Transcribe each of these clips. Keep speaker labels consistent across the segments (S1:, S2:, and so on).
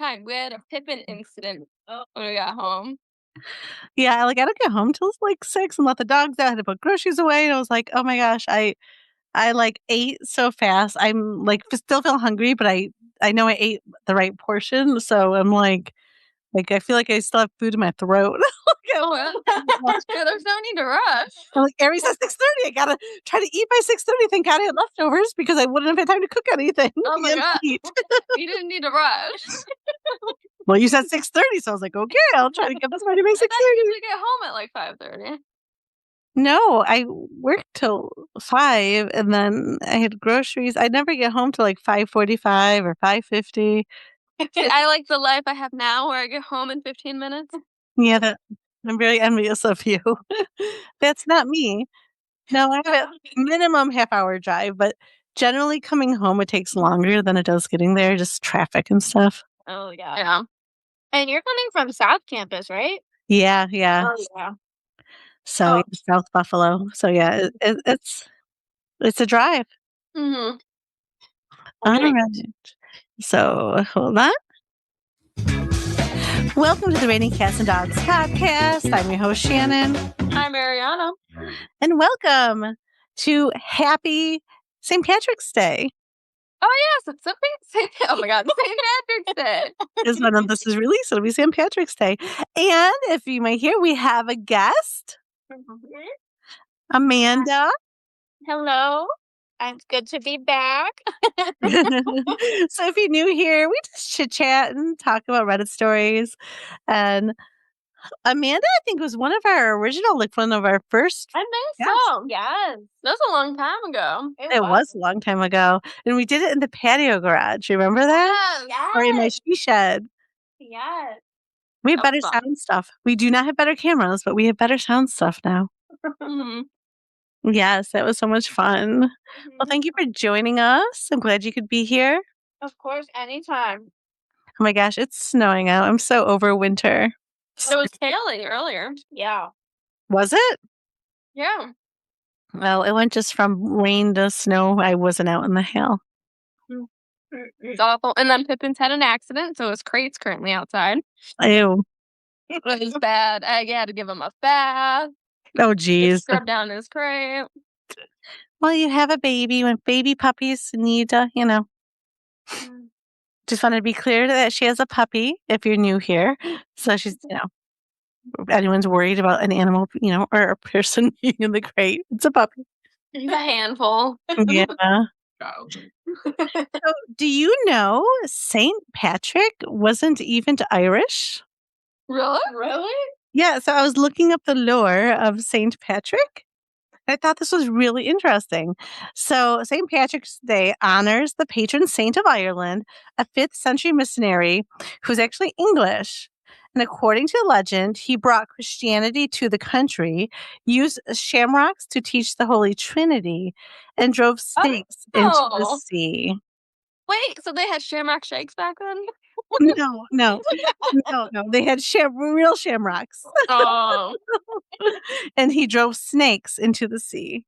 S1: kind. We had a Pippin incident when we got home.
S2: Yeah, like, I don't get home till, like, 6 and let the dogs out, I had to put groceries away, and I was like, "Oh my gosh," I, like, ate so fast. I'm, like, still feel hungry, but I know I ate the right portion, so I'm like, I feel like I still have food in my throat.
S1: Oh, well, that's good. There's no need to rush.
S2: I'm like, "Ari said 6:30, I gotta try to eat by 6:30, thank God I had leftovers because I wouldn't have had time to cook anything
S1: Oh my
S2: and
S1: god.
S2: eat."
S1: You didn't need to rush.
S2: Well, you said 6:30, so I was like, "Okay, I'll try to get this ready by
S1: I thought you
S2: 6:30."
S1: usually get home at like 5:30.
S2: No, I worked till 5, and then I had groceries. I never get home till, like, 5:45 or 5:50.
S1: See, I like the life I have now where I get home in 15 minutes.
S2: Yeah, that I'm very envious of you. That's not me. No, I have a minimum half-hour drive, but generally coming home, it takes longer than it does getting there, just traffic and stuff.
S1: Oh, yeah. Yeah. And you're coming from South Campus, right?
S2: Yeah, yeah.
S1: Oh, yeah.
S2: So,
S1: Oh.
S2: yeah, South Buffalo. So, yeah, it's a drive.
S1: Mhm. Okay.
S2: Alright. So, hold on. Welcome to the Raining Cats and Dogs podcast. I'm your host, Shannon.
S1: I'm Arianna.
S2: And welcome to Happy St. Patrick's Day.
S1: Oh, yes, it's oh my god, St. Patrick's Day.
S2: Is when this is released. It'll be St. Patrick's Day. And if you might hear, we have a guest, Amanda.
S3: Hello. It's good to be back.
S2: So if you're new here, we just chit chat and talk about Reddit stories. And Amanda, I think, was one of our original, like one of our first.
S1: I think
S2: Yes.
S1: so. Yes. That was a long time ago.
S2: It was a long time ago. And we did it in the patio garage. Remember that?
S1: Yes.
S2: Or in my she shed.
S3: Yes.
S2: We have
S1: That
S2: better
S1: was fun.
S2: sound stuff. We do not have better cameras, but we have better sound stuff now.
S1: Mhm.
S2: Yes, that was so much fun. Well, thank you for joining us. I'm glad you could be here.
S3: Of course, anytime.
S2: Oh my gosh, it's snowing out. I'm so over winter.
S1: It was hailing earlier.
S3: Yeah.
S2: Was it?
S1: Yeah.
S2: Well, it went just from rain to snow. I wasn't out in the hail.
S1: It's awful. And then Pippin's had an accident, so his crate's currently outside.
S2: Ew.
S1: It was bad. I had to give him a bath.
S2: Oh,
S1: Just
S2: geez.
S1: scrub down his crate.
S2: Well, you have a baby when baby puppies need, just wanted to be clear that she has a puppy if you're new here. So she's, if anyone's worried about an animal, or a person being in the crate, it's a puppy.
S1: He's a handful.
S2: Yeah. So, do you know St. Patrick wasn't even Irish?
S1: Really? Really?
S2: Yeah, so I was looking up the lore of St. Patrick. I thought this was really interesting. So, St. Patrick's Day honors the patron saint of Ireland, a 5th century missionary who's actually English. And according to legend, he brought Christianity to the country, used shamrocks to teach the Holy Trinity, and drove snakes into the
S1: Oh.
S2: sea.
S1: Wait, so they had shamrock shakes back then?
S2: No. They had real shamrocks.
S1: Oh.
S2: And he drove snakes into the sea.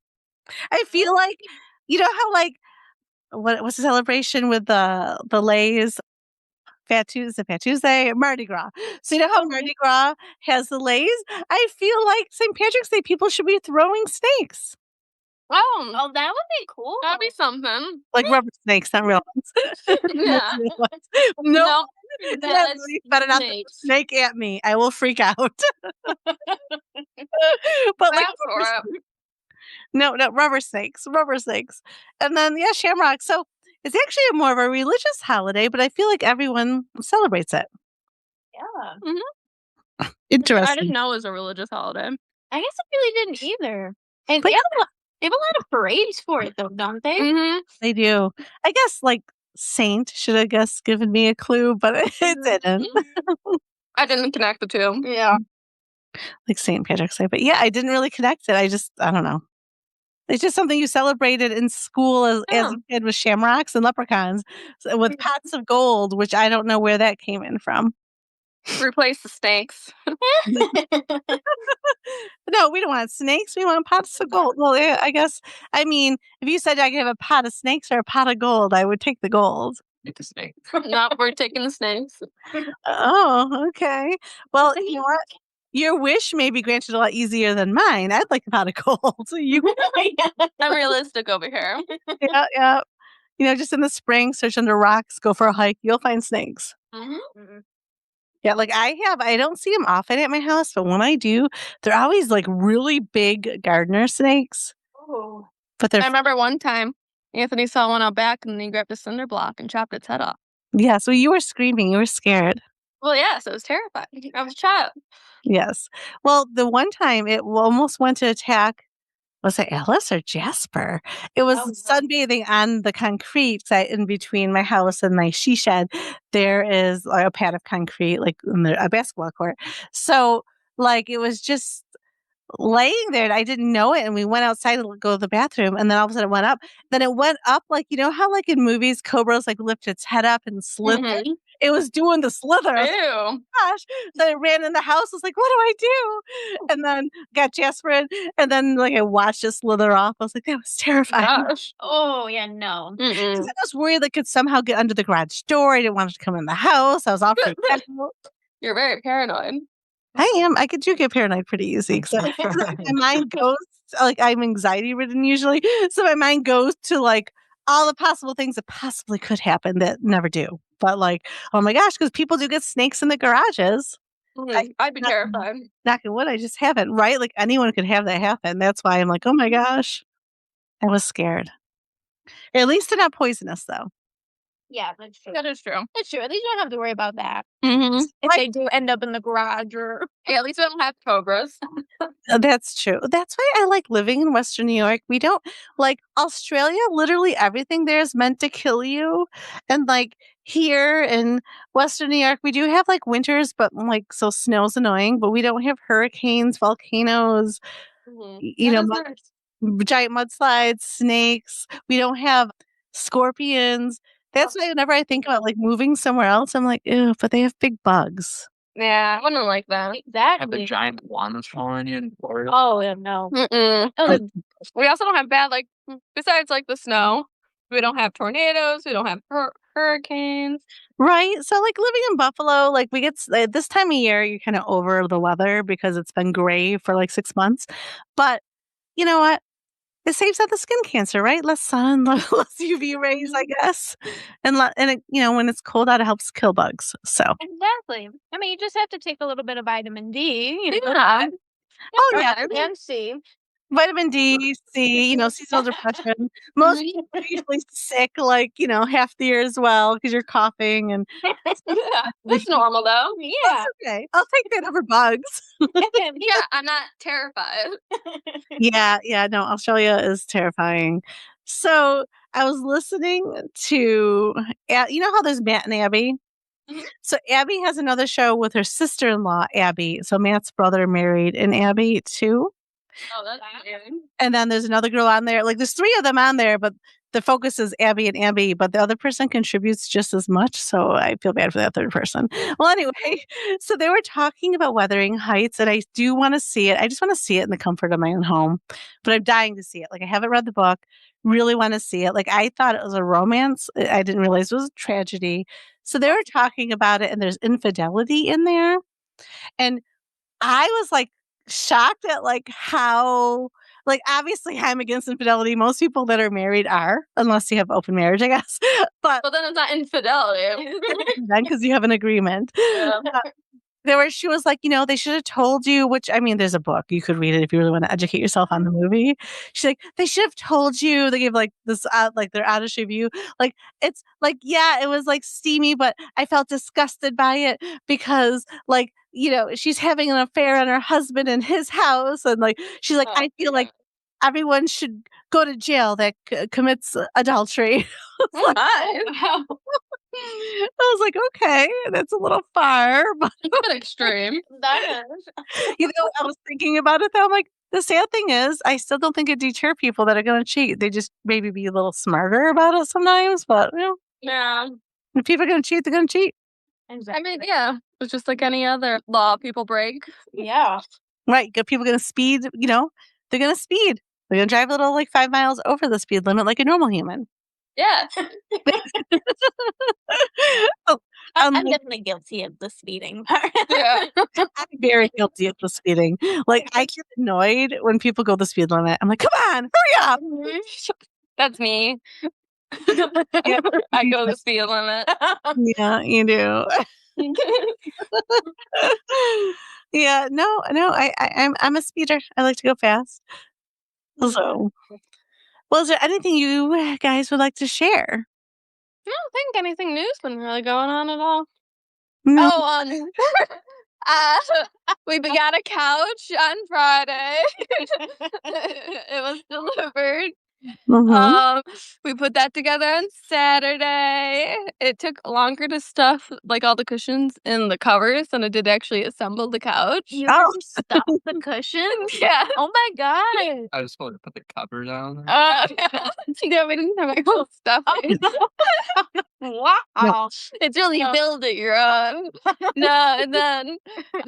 S2: I feel like, you know how, like, what was the celebration with the Lays? Fat Tuesday, Mardi Gras. So you know how Mardi Gras has the Lays? I feel like St. Patrick's Day people should be throwing snakes.
S1: Oh,
S3: that would be cool.
S1: that'd be something.
S2: Like rubber snakes, not real ones.
S1: Yeah.
S2: Not real ones. No,
S1: That's
S2: you better not throw a
S1: snakes.
S2: snake at me. I will freak out. But like
S1: That's for it.
S2: no, rubber snakes. And then, yeah, shamrocks. So it's actually more of a religious holiday, but I feel like everyone celebrates it.
S3: Yeah.
S1: I
S2: Interesting.
S1: didn't know it was a religious holiday.
S3: I guess I really didn't either. And
S2: But
S3: they have a lot of parades for it, though, don't they?
S1: Mm-hmm.
S2: They do. I guess, like, Saint should have given me a clue, but it didn't.
S1: I didn't connect the two.
S3: Yeah.
S2: Like St. Patrick's Day. But yeah, I didn't really connect it. I don't know. It's just something you celebrated in school as a kid with shamrocks and leprechauns with pots of gold, which I don't know where that came in from.
S1: Replace the snakes.
S2: No, we don't want snakes. We want pots of gold. Well, yeah, I guess, if you said I could have a pot of snakes or a pot of gold, I would take the gold.
S1: Take the snake. No, we're taking the snakes.
S2: Oh, okay. Well, you know what? Your wish may be granted a lot easier than mine. I'd like a pot of gold. So you,
S1: I'm realistic over here.
S2: yeah, yeah. You know, just in the spring, search under rocks, go for a hike. You'll find snakes.
S1: Mm-hmm.
S2: Yeah, like I don't see them often at my house, but when I do, they're always like really big gardener snakes.
S1: Oh.
S2: But they're,
S1: I remember one time Anthony saw one out back and he grabbed a cinder block and chopped its head off.
S2: yeah, so you were screaming, you were scared.
S1: Well, yes, it was terrifying. I was a child.
S2: Yes. Well, the one time it almost went to attack, was it Alice or Jasper? It was sunbathing on the concrete in between my house and my she shed. There is like a pad of concrete, like in a basketball court. So, like, it was just laying there and I didn't know it. And we went outside to go to the bathroom. And then all of a sudden it went up. Then it went up like, you know how like in movies, cobras like lift its head up and slither?
S1: Mm-hmm.
S2: It was doing the slither. I was like,
S1: Ew.
S2: gosh. Then it ran in the house. I was like, what do I do? And then got Jasper in. And then like I watched it slither off. I was like, that was terrifying.
S1: Gosh.
S3: Oh, yeah, no.
S2: 'Cause
S1: Mm-mm.
S2: I was worried that it could somehow get under the garage door. I didn't want it to come in the house. I was all freaked out.
S1: You're very paranoid.
S2: I am. I do get paranoid pretty easy. So my mind goes like I'm anxiety ridden usually. So my mind goes to like all the possible things that possibly could happen that never do. But like, oh my gosh, because people do get snakes in the garages.
S1: I'd be
S2: Not-
S1: terrified.
S2: Knocking wood, I just haven't, right? Like anyone could have that happen. That's why I'm like, oh my gosh. I was scared. At least they're not poisonous though.
S3: Yeah, that's true.
S1: That is true.
S3: That's true. At least you don't have to worry about that.
S1: Mm-hmm.
S3: If they do end up in the garage or
S1: Yeah, at least we don't have cobras.
S2: That's true. That's why I like living in Western New York. We don't like Australia, literally everything there is meant to kill you. And like here in Western New York, we do have like winters, but like so snow's annoying, but we don't have hurricanes, volcanoes, you know, giant mudslides, snakes. We don't have scorpions. That's why whenever I think about like moving somewhere else, I'm like, ew, but they have big bugs.
S1: Yeah, I wouldn't like that.
S4: Have the
S3: exactly.
S4: giant iguanas following you in Florida?
S3: Oh, yeah, no.
S1: Mm-mm.
S3: Oh,
S1: We also don't have bad, like, besides, like, the snow, we don't have tornadoes, we don't have hurricanes.
S2: Right. So, like living in Buffalo, like we get this time of year, you're kind of over the weather because it's been gray for like 6 months. But you know what? It saves out the skin cancer, right? Less sun, less UV rays, I guess. And it, you know, when it's cold out, it helps kill bugs. So,
S3: exactly. I mean, you just have to take a little bit of vitamin D. You know,
S1: Yeah.
S2: oh yeah,
S3: and C.
S2: vitamin D, C, you know, seasonal depression. Most people are usually sick, like you know, half the year as well because you're coughing and
S1: Yeah, that's normal, though.
S3: Yeah.
S2: that's okay. I'll take that over bugs.
S1: Yeah, I'm not terrified.
S2: Yeah, no, Australia is terrifying. So I was listening to, you know how there's Matt and Abby?
S1: Mhm.
S2: So Abby has another show with her sister-in-law, Abby. So Matt's brother married in Abby too.
S1: Oh, that's weird.
S2: And then there's another girl on there. Like there's three of them on there, but the focus is Abby and Abby, but the other person contributes just as much. So I feel bad for that third person. Well, anyway, so they were talking about Wuthering Heights, and I do want to see it. I just want to see it in the comfort of my own home, but I'm dying to see it. Like I haven't read the book, really want to see it. Like I thought it was a romance. I didn't realize it was a tragedy. So they were talking about it, and there's infidelity in there. And I was like shocked at like how like obviously I'm against infidelity. Most people that are married are, unless you have open marriage, I guess. But
S1: Well, then it's not infidelity.
S2: then because you have an agreement.
S1: Yeah.
S2: She was like, you know, they should have told you, which I mean, there's a book. You could read it if you really want to educate yourself on the movie. She's like, they should have told you. They gave like this like their honest review. Like it's like, yeah, it was like steamy, but I felt disgusted by it because like, you know, she's having an affair on her husband in his house. And like she's like, I feel like everyone should go to jail that commits adultery.
S1: Oh, my.
S3: Wow.
S2: I was like, okay, that's a little far, but
S1: It's a bit extreme.
S3: That is.
S2: you know, I was thinking about it though. I'm like, the sad thing is, I still don't think it deter people that are going to cheat. They just maybe be a little smarter about it sometimes. But you know,
S1: Yeah.
S2: if people are going to cheat, they're going to cheat,
S3: Exactly.
S1: I mean, yeah, it's just like any other law people break.
S3: Yeah.
S2: right? People going to speed. You know, they're going to speed. They're going to drive a little like 5 miles over the speed limit, like a normal human.
S1: Yeah.
S2: Oh,
S3: I'm
S2: like,
S3: definitely guilty of the speeding part.
S1: Yeah.
S2: I'm very guilty of the speeding. Like, I get annoyed when people go the speed limit. I'm like, "Come on, hurry up."
S1: That's me.
S2: Yeah,
S1: I go the speed limit.
S2: yeah, you do. Yeah, no, I'm a speeder. I like to go fast. So, well, is there anything you guys would like to share?
S1: I don't think anything new's been really going on at all.
S2: No.
S1: Oh, uh, we got a couch on Friday. It was delivered.
S2: Mhm.
S1: We put that together on Saturday. It took longer to stuff like all the cushions and the covers than it did actually assemble the couch.
S3: You
S2: Oh.
S3: had to stuff the cushions?
S1: Yeah.
S3: Oh my god.
S4: I just wanted to put the cover down.
S1: Yeah, we didn't have actual stuffing.
S3: Wow.
S2: No.
S1: It's really you build it your own. No, and then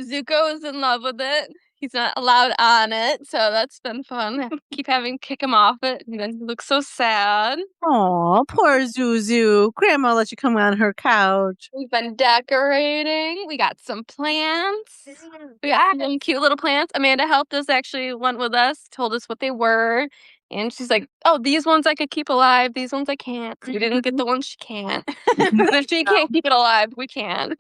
S1: Zuko is in love with it. He's not allowed on it, so that's been fun. Keep having to kick him off it, and then he looks so sad.
S2: Aw, poor Zuzu. Grandma let you come on her couch.
S1: We've been decorating. We got some plants. We got some cute little plants. Amanda helped us, actually went with us, told us what they were. And she's like, oh, these ones I could keep alive. These ones I can't. We didn't get the ones she can't. But if she can't keep it alive, we can.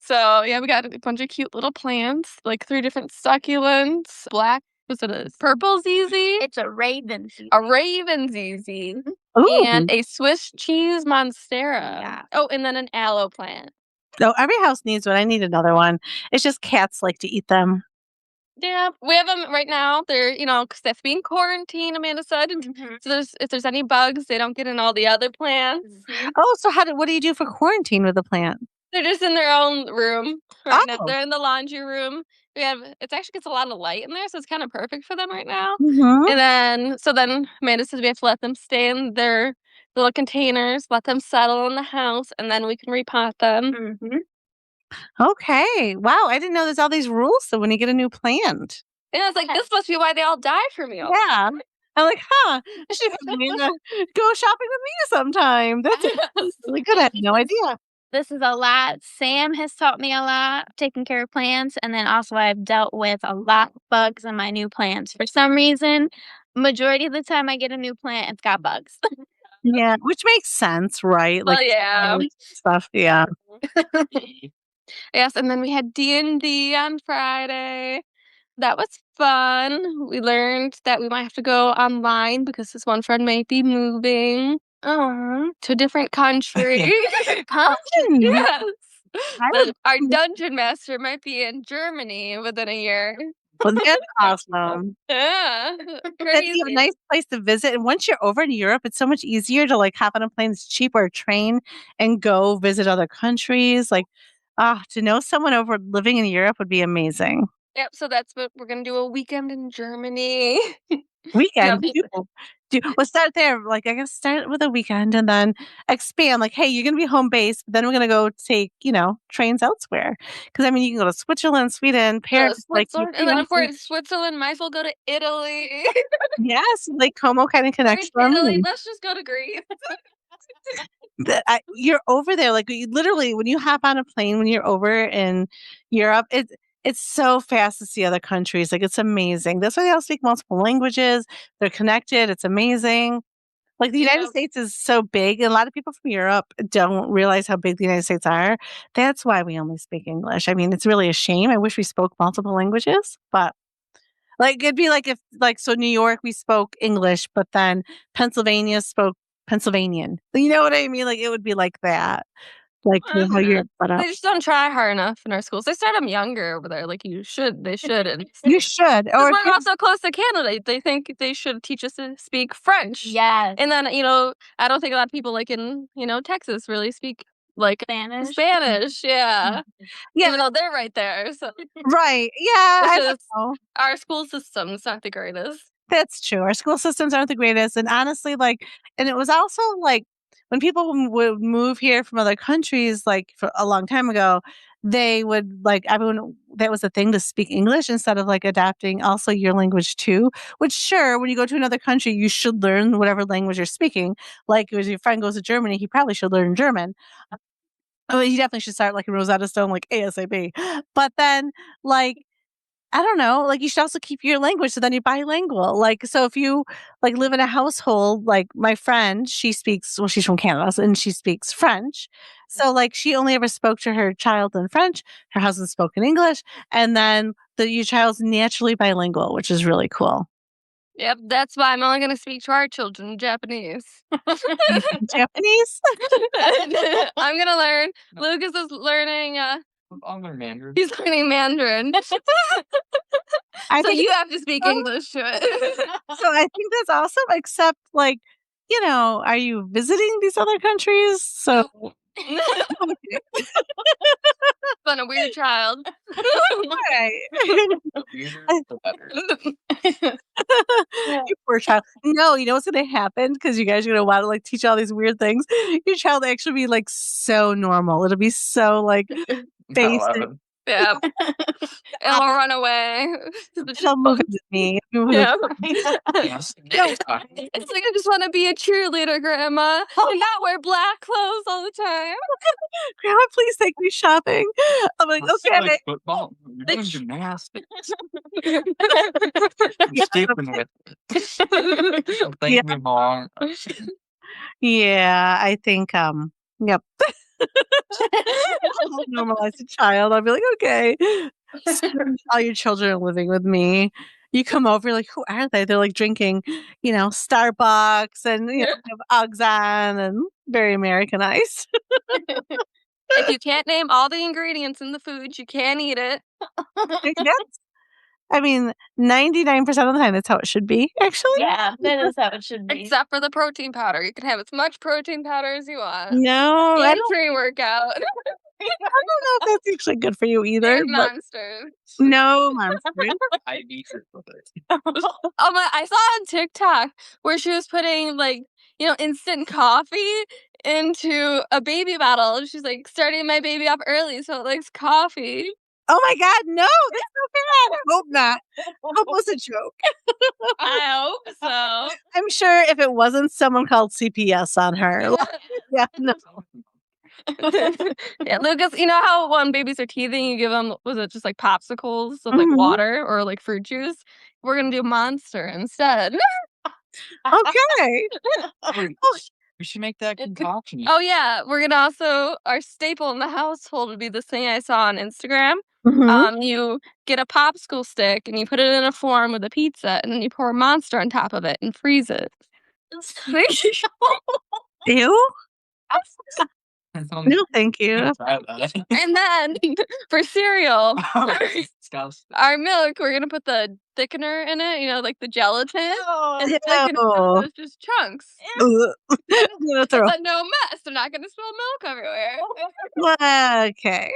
S1: So, yeah, we got a bunch of cute little plants, like 3 different succulents. Black, was it a purple ZZ?
S3: It's a raven.
S1: A raven ZZ.
S2: Ooh.
S1: And a Swiss cheese monstera.
S3: Yeah.
S1: Oh, and then an aloe plant.
S2: So every house needs one. I need another one. It's just cats like to eat them.
S1: Yeah, we have them right now. They're, because they have to be in quarantine, Amanda said. So if there's any bugs, they don't get in all the other plants.
S2: Oh, so what do you do for quarantine with the plant?
S1: They're just in their own room right now.
S2: Oh.
S1: They're in the laundry room. It actually gets a lot of light in there, so it's kind of perfect for them right now.
S2: Mhm.
S1: And then Amanda says we have to let them stay in their little containers, let them settle in the house, and then we can repot them.
S2: Okay. Wow, I didn't know there's all these rules so when you get a new plant.
S1: And I was like, this must be why they all die for me. All the
S2: Yeah. I'm like, I should have Amanda go shopping with me sometime. That's really good. I had no idea.
S3: This is a lot. Sam has taught me a lot, taking care of plants, and then also I've dealt with a lot of bugs in my new plants. For some reason, majority of the time I get a new plant, it's got bugs.
S2: Yeah, which makes sense, right?
S1: Well,
S2: Like
S1: yeah.
S2: stuff. Yeah.
S1: Yes, and then we had D&D on Friday. That was fun. We learned that we might have to go online because this one friend might be moving to a different country.
S3: Huh?
S1: Yes.
S2: would-
S1: Our dungeon master might be in Germany within a year.
S2: Well, that's awesome.
S1: Yeah.
S2: That's
S1: Crazy.
S2: a nice place to visit. And once you're over in Europe, it's so much easier to like hop on a plane, it's cheap, or a train and go visit other countries. Like, to know someone over living in Europe would be amazing.
S1: Yep, so that's what we're gonna do, a weekend in Germany.
S2: Weekend.
S1: Yeah.
S2: We'll start there. Like, I guess start with a weekend and then expand. Like, hey, you're going to be home base, but then we're going to go take, trains elsewhere. Because, I mean, you can go to Switzerland, Sweden, Paris.
S1: Switzerland, and then if we're in Switzerland, might as well go to Italy.
S2: Yes, Lake Como kind of
S1: We're in
S2: connects them.
S1: Italy, let's just go to Greece.
S2: You're over there. Like, you literally, when you hop on a plane, when you're over in Europe, it's so fast to see other countries. Like, it's amazing. That's why they all speak multiple languages. They're connected. It's amazing. Like, the United States is so big, and a lot of people from Europe don't realize how big the United States are. That's why we only speak English. I mean, it's really a shame. I wish we spoke multiple languages, but like, it'd be like if, like, so New York, we spoke English, but then Pennsylvania spoke Pennsylvanian. You know what I mean? Like, it would be like that. Like, how you're set up.
S1: They just don't try hard enough in our schools. They start them younger over there. Like, they should. And
S2: You should.
S1: because
S2: Or
S1: we're also close to Canada, they think they should teach us to speak French.
S3: Yes.
S1: And then, I don't think a lot of people like in, Texas really speak like
S3: Spanish.
S1: Yeah.
S2: Yeah.
S1: Even though they're right there. So
S2: Right. Yeah. I
S1: Which
S2: don't
S1: is-
S2: know.
S1: our school system's not the greatest.
S2: That's true. Our school systems aren't the greatest. And honestly, like, and it was also like when people would move here from other countries, like for a long time ago, they would like everyone that was a thing to speak English instead of like adapting also your language too. Which sure, when you go to another country, you should learn whatever language you're speaking. Like if your friend goes to Germany, he probably should learn German. Oh, he definitely should start like in Rosetta Stone, like ASAP. But then, like, I don't know, like you should also keep your language so then you're bilingual. Like, so if you like live in a household, like my friend, she speaks, well, she's from Canada and she speaks French. So like she only ever spoke to her child in French, her husband spoke in English, and then your child's naturally bilingual, which is really cool.
S1: Yep, that's why I'm only going to speak to our children in Japanese.
S2: You speak Japanese?
S1: I'm going to learn. Lucas is learning.
S4: I'll learn Mandarin.
S1: He's learning Mandarin.
S2: I
S1: So
S2: think
S1: you have to speak English to it.
S2: so. I think that's awesome. Except, like, you know, are you visiting these other countries? So
S1: Been a weird child.
S2: okay.
S4: The weirder, the better.
S2: You poor child. No, you know what's gonna happen? Because you guys are gonna want to like teach all these weird things. Your child will actually be like so normal. It'll be so like basic.
S1: Yeah. It'll run away.
S2: It'll move into me.
S1: Yeah.
S4: Yes.
S1: It's like I just want to be a cheerleader, Grandma, and not wear black clothes all the time.
S2: Grandma, please take me shopping. I'm like, okay.
S4: Like football. You're doing gymnastics.
S2: Yeah.
S4: You're sticking with it. Thank me, Mom.
S2: Yeah, I think yep. I'll normalize a child. I'll be like, okay. Soon all your children are living with me. You come over, you're like, who are they? They're like drinking, you know, Starbucks and you know, have Uggs on and very Americanized.
S1: If you can't name all the ingredients in the food, you can't eat it.
S2: I mean, 99% of the time, that's how it should be, actually.
S3: Yeah, that is how it should be.
S1: Except for the protein powder. You can have as much protein powder as you want.
S2: No, I
S1: And
S2: don't
S1: pre-workout.
S2: know if that's actually good for you either.
S1: And
S2: But
S1: Monsters.
S2: no monster.
S4: I beat her with it.
S1: I saw on TikTok where she was putting like, you know, instant coffee into a baby bottle. She's like, starting my baby up early so it likes coffee.
S2: Oh my God, no, that's so bad. I hope not. Hope it was a joke.
S1: I hope so.
S2: I'm sure if it wasn't, someone called CPS on her. Yeah, no.
S1: Yeah, Lucas, you know how when babies are teething, you give them, was it just like popsicles of like
S2: Mhm.
S1: water or like fruit juice? We're going to do Monster instead.
S2: Okay.
S4: Wait, we should make that concoction.
S1: Oh, yeah. We're going to also, our staple in the household would be this thing I saw on Instagram.
S2: Mhm.
S1: You get a popsicle stick and you put it in a form with a pizza and then you pour a Monster on top of it and freeze it.
S2: Ew. No, thank you.
S1: And then for cereal,
S4: Disgusting.
S1: our milk, we're going to put the thickener in it, you know, like the gelatin. And
S2: Ew.
S1: thicken it so it's just chunks.
S2: Ugh. I'm gonna throw.
S1: But no mess. They're not going to spill milk everywhere.
S2: Okay.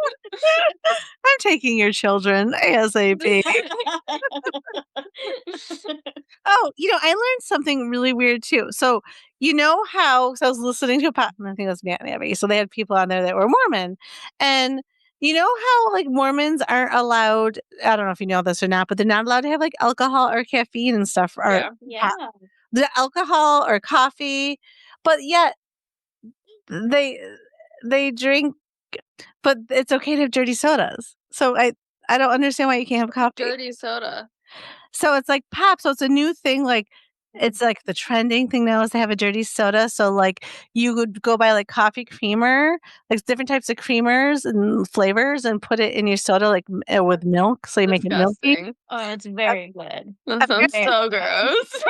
S2: I'm taking your children ASAP. Oh, you know, I learned something really weird too. So, you know how, so I was listening to a I think it was Matt and Abby. So they had people on there that were Mormon. And you know how like Mormons aren't allowed, I don't know if you know this or not, but they're not allowed to have like alcohol or caffeine and stuff or
S3: Yeah.
S2: the alcohol or coffee, but yet they drink, but it's okay to have dirty sodas. So I don't understand why you can't have coffee.
S1: Dirty soda.
S2: So it's like pop. So it's a new thing. Like it's like the trending thing now is to have a dirty soda. So like you would go buy like coffee creamer, like different types of creamers and flavors, and put it in your soda like with milk. So you make it milky.
S1: Disgusting.
S3: Oh, it's very good.
S1: That sounds so gross.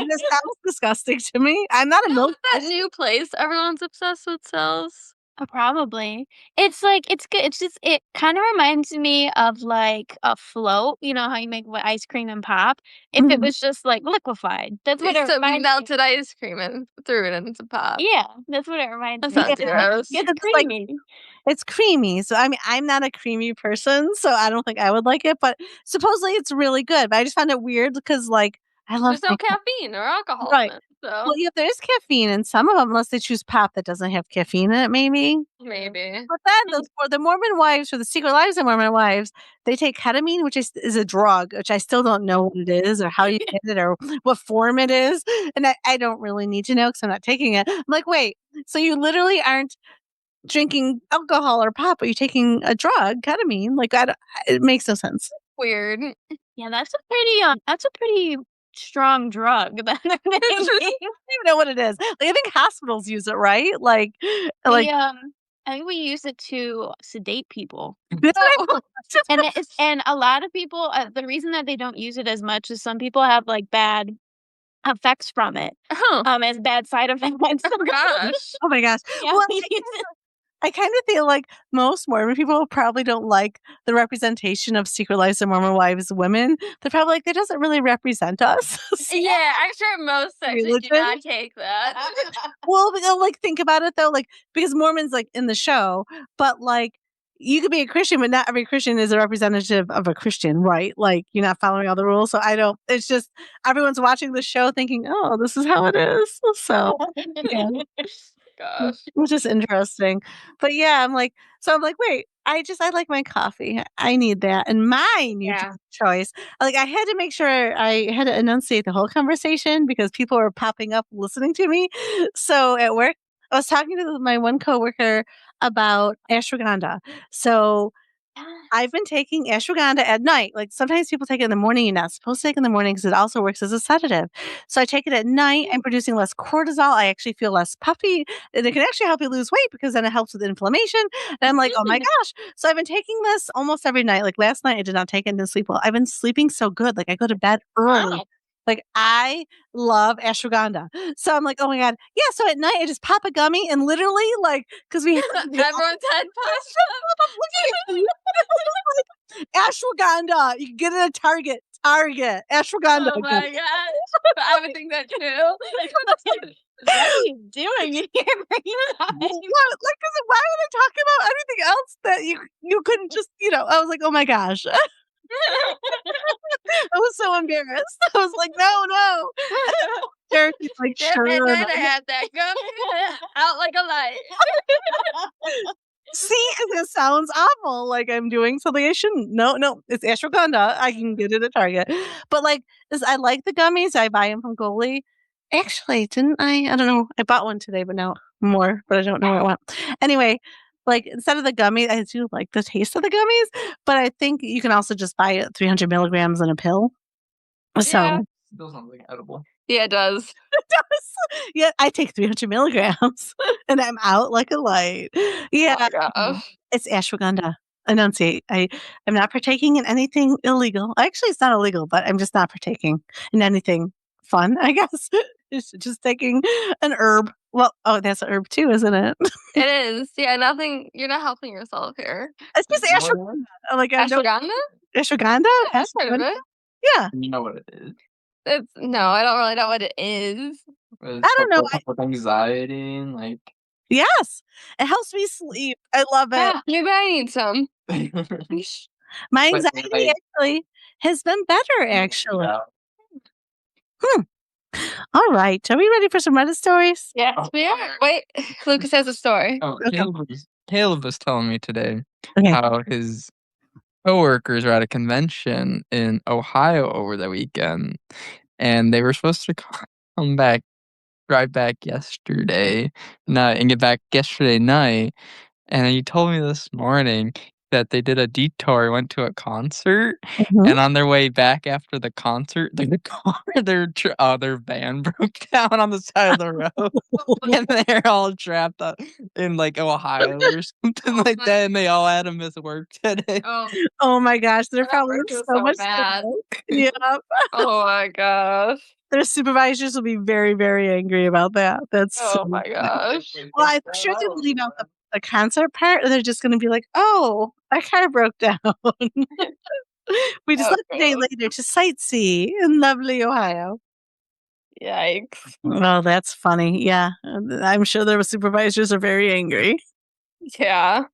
S2: This sounds disgusting to me. I'm not a milk.
S1: That new place everyone's obsessed with sells.
S3: Probably. It's like it's good. It's just it kind of reminds me of like a float. You know how you make with ice cream and pop. If it
S2: Mhm.
S3: was just like liquefied, that's what it
S1: It's a
S3: reminds me.
S1: melted ice cream and threw it into pop.
S3: Yeah, that's what it reminds
S1: That
S3: me.
S1: sounds
S3: of.
S1: gross.
S3: It's
S2: It's like-
S3: creamy.
S2: It's creamy. So I mean, I'm not a creamy person, so I don't think I would like it. But supposedly it's really good. But I just found it weird because like I love
S1: There's no caffeine or alcohol
S2: Right.
S1: in it, so
S2: Well, yeah, there is caffeine in some of them, unless they choose pop that doesn't have caffeine in it, maybe.
S1: maybe.
S2: But then for the Mormon wives, for the Secret Lives of Mormon Wives, they take ketamine, which is a drug, which I still don't know what it is or how you get it or what form it is. And I don't really need to know because I'm not taking it. I'm like, wait, so you literally aren't drinking alcohol or pop, but you're taking a drug, ketamine? Like, it makes no sense.
S1: Weird.
S3: Yeah, that's a pretty strong drug that they're
S2: I
S3: taking.
S2: don't even know what it is. Like, I think hospitals use it, right? Like,
S3: We, I think we use it to sedate people.
S2: that's what
S1: Oh.
S3: And a lot of people, the reason that they don't use it as much is some people have, like, bad effects from it,
S1: Oh,
S3: as bad side effects.
S1: gosh.
S2: oh my gosh.
S3: Yeah,
S2: Well,
S3: we use it.
S2: I kind of feel like most Mormon people probably don't like the representation of Secret Lives of Mormon Wives women. They're probably like, that doesn't really represent us.
S1: Yeah, I'm sure most sections do
S2: Religion?
S1: not take that.
S2: Well, like, think about it though, like, because Mormons, like, in the show, but like, you could be a Christian, but not every Christian is a representative of a Christian, right? Like, you're not following all the rules. So it's just everyone's watching the show thinking, oh, this is how it is. So, yeah.
S1: Gosh.
S2: Which is interesting. But yeah, I'm like, wait, I like my coffee. I need that. And my
S1: Yeah.
S2: choice. Like, I had to make sure I had to enunciate the whole conversation because people were popping up listening to me. So at work, I was talking to my one coworker about ashwagandha. So I've been taking ashwagandha at night. Like, sometimes people take it in the morning. You're not supposed to take it in the morning because it also works as a sedative. So I take it at night. I'm producing less cortisol. I actually feel less puffy. And it can actually help you lose weight because then it helps with inflammation. And I'm like, oh my gosh. So I've been taking this almost every night. Like, last night, I did not take it and didn't sleep well. I've been sleeping so good. Like, I go to bed early.
S1: Wow.
S2: Like, I love ashwagandha. So I'm like, oh my God. Yeah. So at night, I just pop a gummy and literally, like, because we
S1: Everyone's head popped
S2: ashwagandha. You can get it at Target. Target. Ashwagandha.
S1: Oh my gosh. I would think that too.
S3: What are you doing in here?
S2: What? Like, 'cause why would I talk about anything else that you couldn't just, I was like, oh my gosh. I was so embarrassed. I was like, no. She's like,
S1: Yep,
S2: sure.
S1: at night I had that gum out like a light.
S2: See, 'cause it sounds awful, like I'm doing something I shouldn't. No, it's ashwagandha. I can get it at Target. But, like, I like the gummies. I buy them from Goli. Actually, didn't I? I don't know. I bought one today, but now more, but I don't know where it went. Anyway, like, instead of the gummy, I do like the taste of the gummies, but I think you can also just buy it 300 milligrams in a pill. So
S1: Yeah.
S4: Still sounds like edible.
S1: Yeah, it does.
S2: it does. Yeah, I take 300 milligrams and I'm out like a light. Yeah.
S1: Oh my gosh.
S2: It's ashwagandha. Enunciate. I'm not partaking in anything illegal. Actually, it's not illegal, but I'm just not partaking in anything fun, I guess. It's just taking an herb. Well, oh, that's an herb too, isn't it?
S1: It is. Yeah, nothing. You're not helping yourself here.
S2: It's just
S4: You know what
S2: ashwagandha. Like, I don't
S1: Ashwagandha?
S2: ashwagandha?
S1: Yeah, I've heard of
S2: Ashwagandha?
S1: it.
S2: Yeah.
S4: You know what it is.
S1: No, I don't really know what it is.
S4: It's
S2: I don't know.
S4: help with anxiety and like
S2: Yes. It helps me sleep. I love it.
S1: Yeah, maybe I need some.
S2: My
S4: But,
S2: anxiety
S4: like,
S2: actually has been better, actually.
S4: yeah.
S2: All right. Are we ready for some Reddit stories?
S1: Yes,
S4: Oh.
S1: we are. Wait, Lucas has a story.
S4: Oh,
S2: Okay.
S5: Caleb was telling me today
S2: Okay.
S5: how his coworkers were at a convention in Ohio over the weekend, and they were supposed to drive back yesterday night, and get back yesterday night. And he told me this morning that they did a detour, went to a concert,
S2: Mhm.
S5: and on their way back after the concert, their van broke down on the side of the road, and they're all trapped in like Ohio or something like that, and they all had to miss work today.
S1: Oh,
S2: Oh my gosh. They're
S1: that
S2: probably
S1: work is
S2: so
S1: so
S2: much
S1: bad.
S2: smoke. Yeah.
S1: Oh my gosh.
S2: Their supervisors will be very, very angry about that. That's
S1: Oh
S2: so
S1: my gosh.
S2: well, I'm sure they leave out the concert part, or they're just gonna be like, "Oh, our car broke down. We just
S1: Oh,
S2: left a day
S1: God.
S2: later to sightsee in lovely Ohio."
S1: Yikes.
S2: Well, that's funny. Yeah. I'm sure their supervisors are very angry.
S1: Yeah.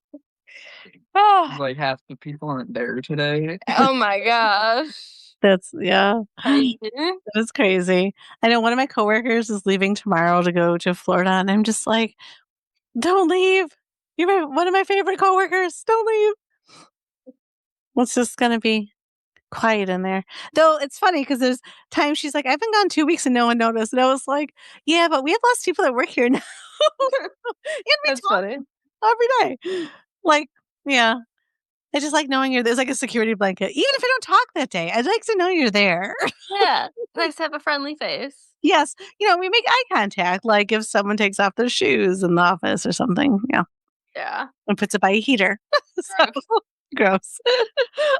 S1: Oh,
S5: Like half the people aren't there today.
S1: oh my gosh.
S2: Yeah, that is crazy. I know one of my coworkers is leaving tomorrow to go to Florida, and I'm just like, don't leave. You're one of my favorite coworkers. Don't leave. It's just gonna be quiet in there. Though it's funny because there's times she's like, I've been gone 2 weeks and no one noticed. And I was like, yeah, but we have less people that work here now. And we
S1: That's
S2: talk
S1: funny.
S2: every day. Like, yeah. I just like knowing there's like a security blanket. Even if I don't talk that day, I'd like to know you're there.
S1: Yeah. Nice to have a friendly face.
S2: Yes. We make eye contact, like if someone takes off their shoes in the office or something. Yeah.
S1: Yeah.
S2: And puts it by a heater. So gross.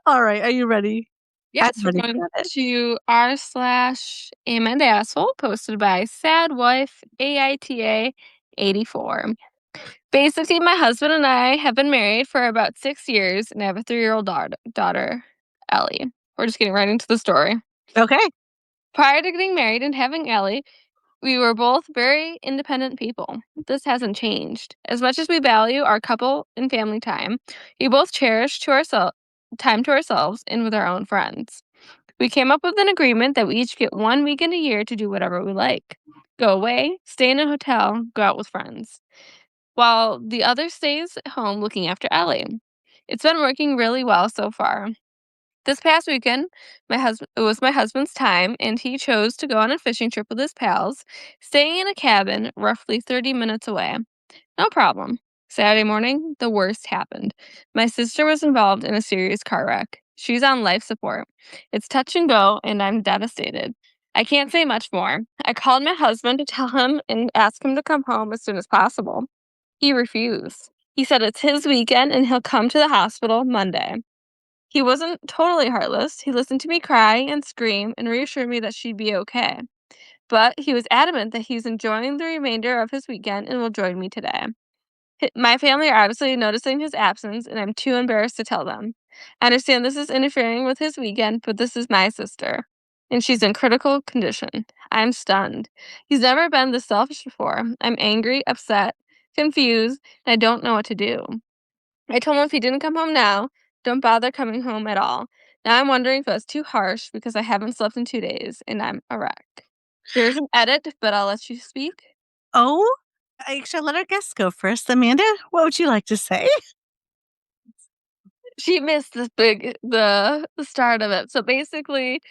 S2: All right. Are you ready? I'm
S1: Yes, we're
S2: ready
S1: going
S2: for it.
S1: to r/Amanda posted by Sad Wife AITA 84. Basically, my husband and I have been married for about 6 years and I have a 3-year-old daughter, Ellie. We're just getting right into the story.
S2: Okay.
S1: Prior to getting married and having Ellie, we were both very independent people. This hasn't changed. As much as we value our couple and family time, we both cherish time to ourselves and with our own friends. We came up with an agreement that we each get 1 weekend a year to do whatever we like. Go away, stay in a hotel, go out with friends, while the other stays at home looking after Ellie. It's been working really well so far. This past weekend, it was my husband's time, and he chose to go on a fishing trip with his pals, staying in a cabin roughly 30 minutes away. No problem. Saturday morning, the worst happened. My sister was involved in a serious car wreck. She's on life support. It's touch and go, and I'm devastated. I can't say much more. I called my husband to tell him and ask him to come home as soon as possible. He refused. He said it's his weekend and he'll come to the hospital Monday. He wasn't totally heartless. He listened to me cry and scream and reassured me that she'd be okay. But he was adamant that he's enjoying the remainder of his weekend and will join me today. My family are obviously noticing his absence, and I'm too embarrassed to tell them. I understand this is interfering with his weekend, but this is my sister, and she's in critical condition. I'm stunned. He's never been this selfish before. I'm angry, upset, confused, and I don't know what to do. I told him if he didn't come home now, don't bother coming home at all. Now I'm wondering if that's too harsh because I haven't slept in 2 days and I'm a wreck. There's an edit, but I'll let you speak.
S2: Oh, I should let our guests go first. Amanda, what would you like to say?
S1: She missed the start of it. So basically,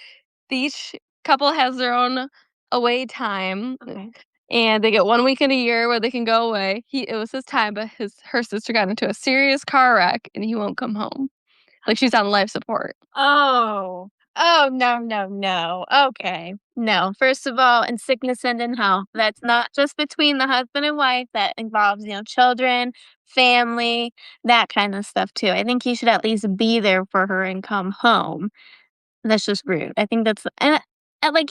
S1: each couple has their own away time, and they get 1 weekend a year where they can go away. It was his time, but her sister got into a serious car wreck, and he won't come home. Like, she's on life support.
S3: Oh. Oh, no, no, no. Okay. No. First of all, in sickness and in health, that's not just between the husband and wife. That involves, children, family, that kind of stuff too. I think he should at least be there for her and come home. That's just rude. I think and like,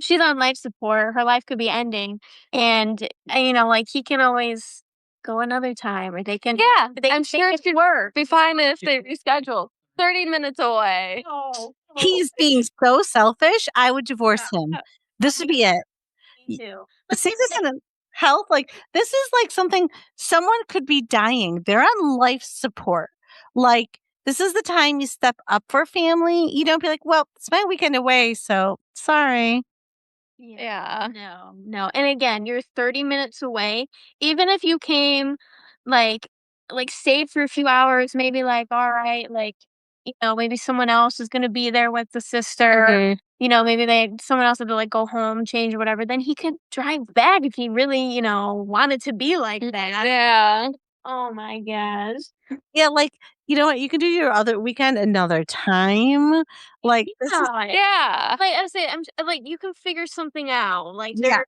S3: she's on life support. Her life could be ending. And, like he can always go another time or they can,
S1: Yeah,
S3: they
S1: I'm
S3: can
S1: sure
S3: make
S1: she'd
S3: it work.
S1: be fine if they reschedule. 30 minutes away.
S3: Oh,
S2: He's being so selfish. I would divorce him. This would be it.
S3: me too.
S2: Sickness and health, like this is like something someone could be dying. They're on life support. Like this is the time you step up for family. You don't be like, well, it's my weekend away, so sorry.
S1: Yeah.
S3: No, no. And again, you're 30 minutes away. Even if you came like stayed for a few hours, maybe like, all right, like, maybe someone else is gonna be there with the sister.
S1: Mhm.
S3: Maybe someone else had to like go home, change or whatever. Then he could drive back if he really, wanted to be like that.
S1: Yeah.
S3: Oh my gosh.
S2: Yeah, like you know what? You can do your other weekend another time. Like this is
S1: Yeah.
S3: Like I say, like you can figure something out. Like
S2: yeah.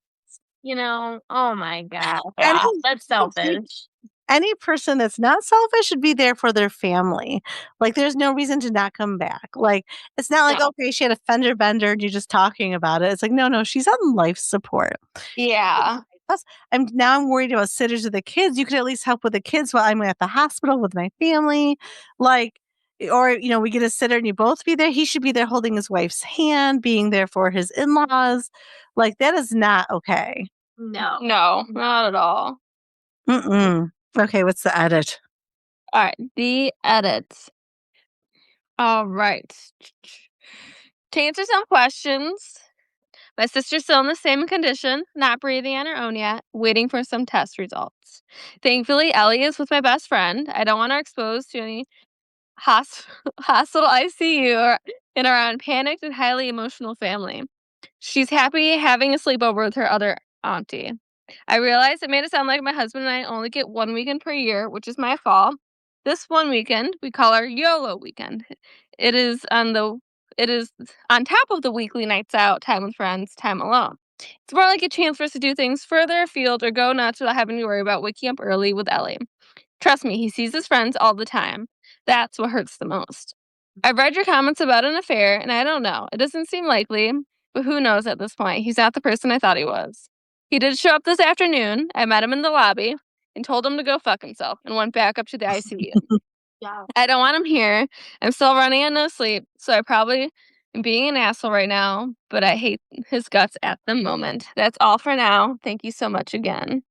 S3: oh my god,
S2: Any
S3: that's selfish.
S2: any person that's not selfish should be there for their family. Like there's no reason to not come back. Like it's not like
S1: No.
S2: okay, she had a fender bender and you're just talking about it. It's like no, she's on life support.
S1: Yeah.
S2: Plus, I'm worried about sitters with the kids. You could at least help with the kids while I'm at the hospital with my family. Like, or, we get a sitter and you both be there. He should be there holding his wife's hand, being there for his in laws. Like, that is not okay.
S3: No.
S1: No, not at all.
S2: Mm-mm. Okay, what's the edit?
S1: All right, the edits. All right. To answer some questions, my sister's still in the same condition, not breathing on her own yet, waiting for some test results. Thankfully, Ellie is with my best friend. I don't want her exposed to any hospital ICU or in around panicked and highly emotional family. She's happy having a sleepover with her other auntie. I realized it made it sound like my husband and I only get 1 weekend per year, which is my fault. This one weekend we call our YOLO weekend. It is on top of the weekly nights out, time with friends, time alone. It's more like a chance for us to do things further afield or go nuts without having to worry about waking up early with Ellie. Trust me, he sees his friends all the time. That's what hurts the most. I've read your comments about an affair, and I don't know. It doesn't seem likely, but who knows at this point? He's not the person I thought he was. He did show up this afternoon. I met him in the lobby and told him to go fuck himself and went back up to the ICU.
S3: Yeah.
S1: I don't want him here. I'm still running on no sleep, so I probably am being an asshole right now, but I hate his guts at the moment. That's all for now. Thank you so much again.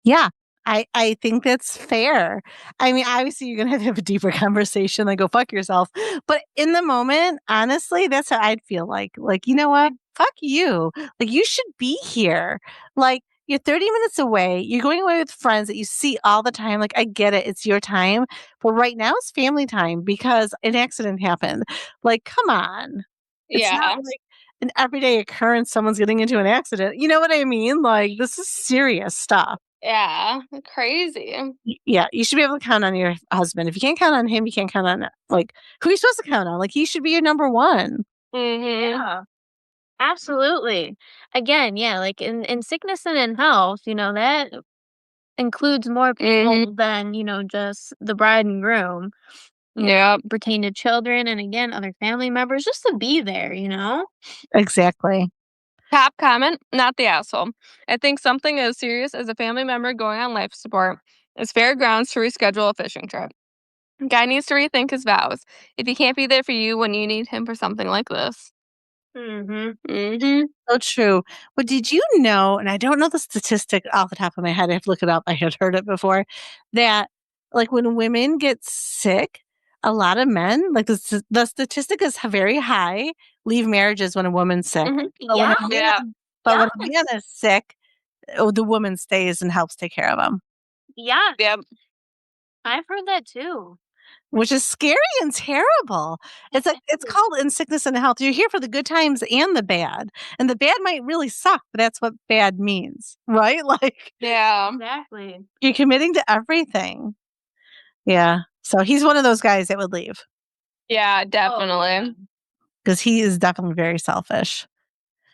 S2: Yeah, I think that's fair. I mean, obviously, you're gonna have a deeper conversation, like, "Go fuck yourself," but in the moment, honestly, that's how I'd feel like, "You know what? Fuck you. Like, you should be here. Like, you're 30 minutes away, you're going away with friends that you see all the time, like, I get it, it's your time, but right now it's family time because an accident happened. Like, come on. It's not
S1: Yeah.
S2: like an everyday occurrence, someone's getting into an accident, you know what I mean? Like, this is serious stuff."
S1: Yeah. Crazy.
S2: Yeah, you should be able to count on your husband. If you can't count on him, you can't count on, like, who are you supposed to count on? Like, he should be your number 1.
S1: Mm-hmm.
S3: Yeah. Absolutely. Again, yeah, like in sickness and in health, that includes more people than, just the bride and groom.
S1: Yep.
S3: Pertain to children and again other family members just to be there.
S2: Exactly.
S1: Top comment, not the asshole. I think something as serious as a family member going on life support is fair grounds to reschedule a fishing trip. Guy needs to rethink his vows if he can't be there for you when you need him for something like this.
S3: Mhm.
S2: So true. But did you know, and I don't know the statistic off the top of my head, I have to look it up. I had heard it before, that like when women get sick, a lot of men, like the statistic is very high, leave marriages when a woman's sick. But when
S3: Yeah.
S2: a man,
S1: Yeah.
S2: but when a
S3: Yes.
S2: man is sick, oh, the woman stays and helps take care of him.
S3: Yeah.
S1: Yep.
S3: I've heard that too.
S2: Which is scary and terrible. It's like it's called In Sickness and Health. You're here for the good times and the bad. And the bad might really suck, but that's what bad means, right? Like
S1: Yeah.
S3: Exactly.
S2: you're committing to everything. Yeah. So he's one of those guys that would leave
S1: Yeah,
S3: Oh,
S1: definitely.
S3: yeah.
S2: because he is definitely very selfish.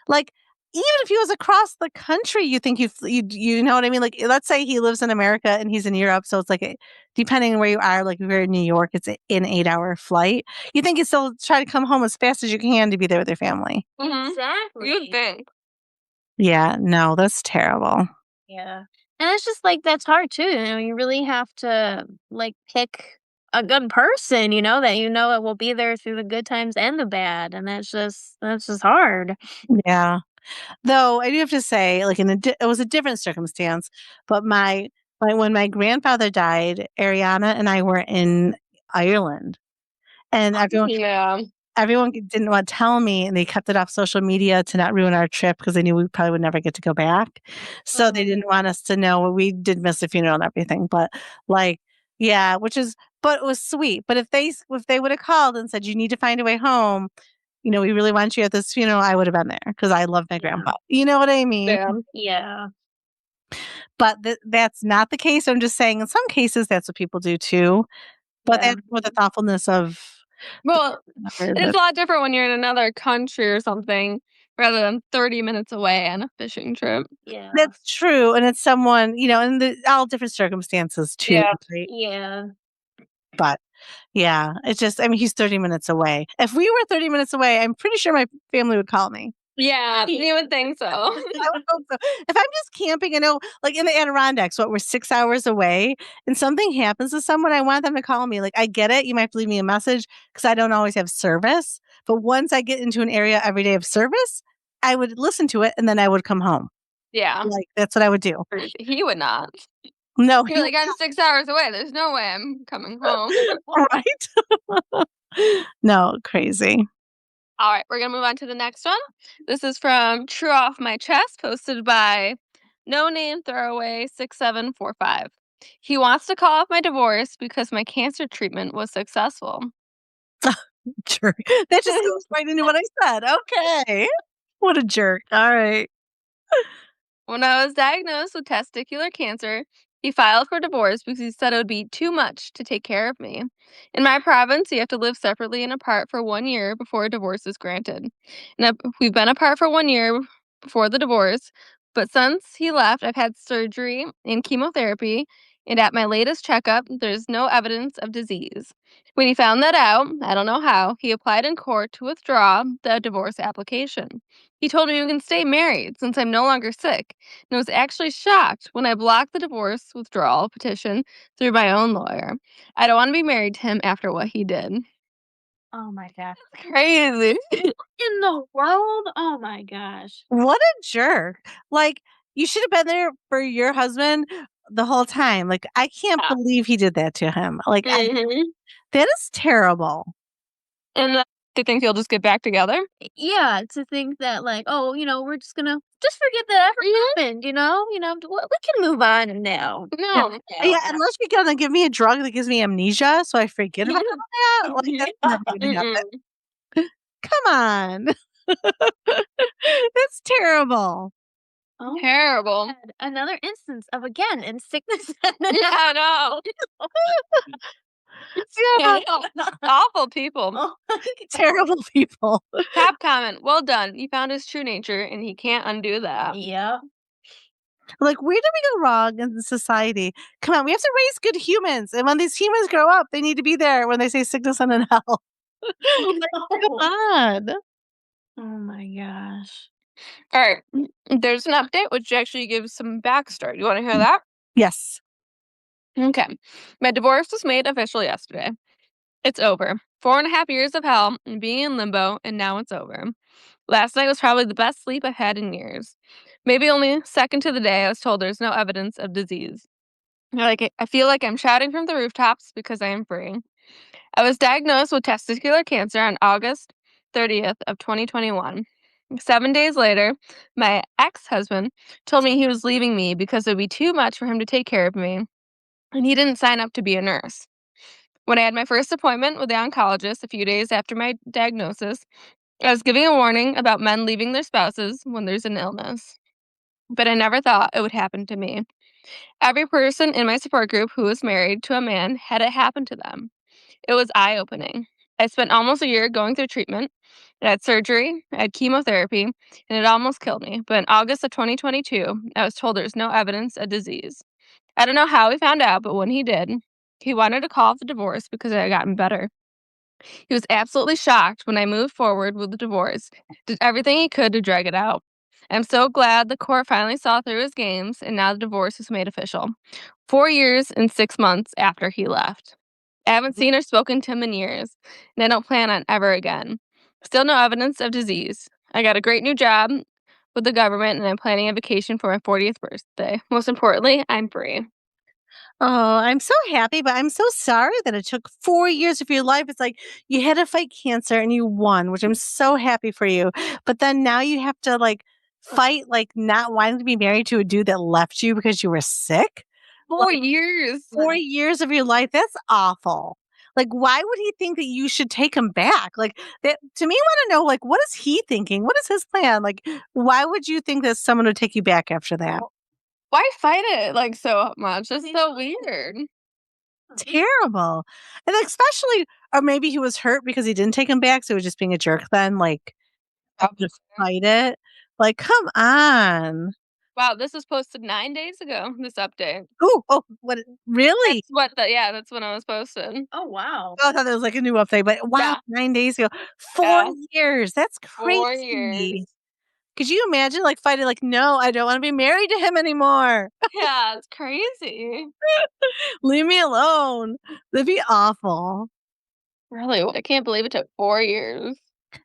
S2: Like even if he was across the country, you think you know what I mean? Like let's say he lives in America and he's in Europe, so it's like depending on where you are, like if you're in New York, it's an 8-hour flight. You think you still try to come home as fast as you can to be there with your family.
S3: Exactly.
S1: You'd think.
S2: Yeah, no, that's terrible.
S3: Yeah. And it's just like that's hard too. You really have to like pick a good person, that it will be there through the good times and the bad. And that's just hard.
S2: Yeah. Though I do have to say, like it was a different circumstance, but when my grandfather died, Arianna and I were in Ireland, and
S1: Yeah.
S2: everyone didn't want to tell me, and they kept it off social media to not ruin our trip because they knew we probably would never get to go back. So they didn't want us to know. We did miss the funeral and everything, but like, yeah, but it was sweet. But if they would have called and said you need to find a way home, we really want you at this funeral, I would have been there because I love my grandpa. You know what I mean?
S1: Yeah.
S3: Yeah.
S2: But that's not the case. I'm just saying in some cases that's what people do too. But
S3: Yeah.
S2: that's with the thoughtfulness of
S1: Well,
S2: the
S1: it's a lot different when you're in another country or something rather than 30 minutes away on a fishing trip.
S3: Yeah.
S2: That's true, and it's someone, in all different circumstances too,
S1: Yeah.
S2: right?
S3: Yeah.
S2: But yeah, it's just, I mean, he's 30 minutes away. If we were 30 minutes away, I'm pretty sure my family would call me.
S1: Yeah, you would think so.
S2: I would hope so. If I'm just camping, like in the Adirondacks, we're 6 hours away, and something happens to someone, I want them to call me. Like, I get it. You might have to leave me a message because I don't always have service. But once I get into an area every day of service, I would listen to it and then I would come home.
S1: Yeah.
S2: Like, that's what I would do.
S1: He would not.
S2: No,
S1: You're like, I'm 6 hours away. There's no way I'm coming home.
S2: right? No, crazy.
S1: All right, we're going to move on to the next one. This is from True Off My Chest, posted by No Name Throwaway 6745. He wants to call off my divorce because my cancer treatment was successful.
S2: Jerk. That just goes right into what I said. Okay. What a jerk. All right.
S1: When I was diagnosed with testicular cancer, he filed for divorce because he said it would be too much to take care of me. In my province, you have to live separately and apart for 1 year before a divorce is granted. And we've been apart for 1 year before the divorce, but since he left, I've had surgery and chemotherapy, and at my latest checkup, there's no evidence of disease. When he found that out, I don't know how, he applied in court to withdraw the divorce application. He told me we can stay married since I'm no longer sick, and was actually shocked when I blocked the divorce withdrawal petition through my own lawyer. I don't want to be married to him after what he did.
S3: Oh my gosh.
S1: Crazy.
S3: In the world? Oh my gosh.
S2: What a jerk. Like, you should have been there for your husband the whole time. Like, I can't
S1: Yeah.
S2: believe he did that to him. Like,
S1: Mhm.
S2: that is terrible.
S1: And to think you'll just get back together?
S3: Yeah, to think that like, oh, we're just gonna just forget that ever happened, we can move on now.
S1: No.
S2: Yeah, unless you're gonna give me a drug that gives me amnesia so I forget about that. Like, that's never gonna happen.
S1: Mm-mm.
S2: Come on. That's terrible.
S3: Oh,
S1: Terrible.
S3: God. Another instance of again in sickness and
S1: Yeah, no.
S2: Yeah.
S1: Awful people.
S2: Terrible people.
S1: Top comment. Well done. You found his true nature, and he can't undo that.
S3: Yeah.
S2: Like, where do we go wrong in society? Come on, we have to raise good humans. And when these humans grow up, they need to be there when they say sickness and in hell. Come on.
S3: Oh my gosh.
S1: All right. There's an update which actually gives some backstory. You want to hear that?
S2: Yes.
S1: Okay. My divorce was made official yesterday. It's over. 4.5 years of hell and being in limbo, and now it's over. Last night was probably the best sleep I've had in years. Maybe only second to the day I was told there's no evidence of disease. I feel like I'm shouting from the rooftops because I am free. I was diagnosed with testicular cancer on August 30th of 2021. 7 days later, my ex-husband told me he was leaving me because it would be too much for him to take care of me, and he didn't sign up to be a nurse. When I had my first appointment with the oncologist a few days after my diagnosis, I was giving a warning about men leaving their spouses when there's an illness. But I never thought it would happen to me. Every person in my support group who was married to a man had it happen to them. It was eye-opening. I spent almost a year going through treatment. I had surgery, I had chemotherapy, and it almost killed me. But in August of 2022, I was told there's no evidence of disease. I don't know how he found out, but when he did, he wanted to call off the divorce because I had gotten better. He was absolutely shocked when I moved forward with the divorce, did everything he could to drag it out. I'm so glad the court finally saw through his games, and now the divorce is made official. 4 years and 6 months after he left. I haven't seen or spoken to him in years, and I don't plan on ever again. Still no evidence of disease. I got a great new job with the government, and I'm planning a vacation for my 40th birthday. Most importantly, I'm free.
S2: Oh, I'm so happy, but I'm so sorry that it took 4 years of your life. It's like you had to fight cancer and you won, which I'm so happy for you. But then now you have to fight not wanting to be married to a dude that left you because you were sick.
S1: 4 years.
S2: 4 years of your life. That's awful. Like, why would he think that you should take him back? Like, that to me, I want to know, what is he thinking? What is his plan? Like, why would you think that someone would take you back after that?
S1: Why fight it so much? That's so weird.
S2: Terrible. And especially, or maybe he was hurt because he didn't take him back, so he was just being a jerk then. Just fight it. Like, come on.
S1: Wow, this was posted 9 days ago, this update.
S2: Oh, what? Really?
S1: That's when it was posted.
S3: Oh wow.
S2: Oh, I thought that was a new update, but wow,
S1: Yeah.
S2: 9 days ago. 4
S1: Yeah.
S2: years. That's
S1: 4
S2: crazy.
S1: years.
S2: Could you imagine fighting no, I don't want to be married to him anymore.
S1: Yeah, it's crazy.
S2: Leave me alone. That'd be awful.
S1: Really, I can't believe it took 4 years.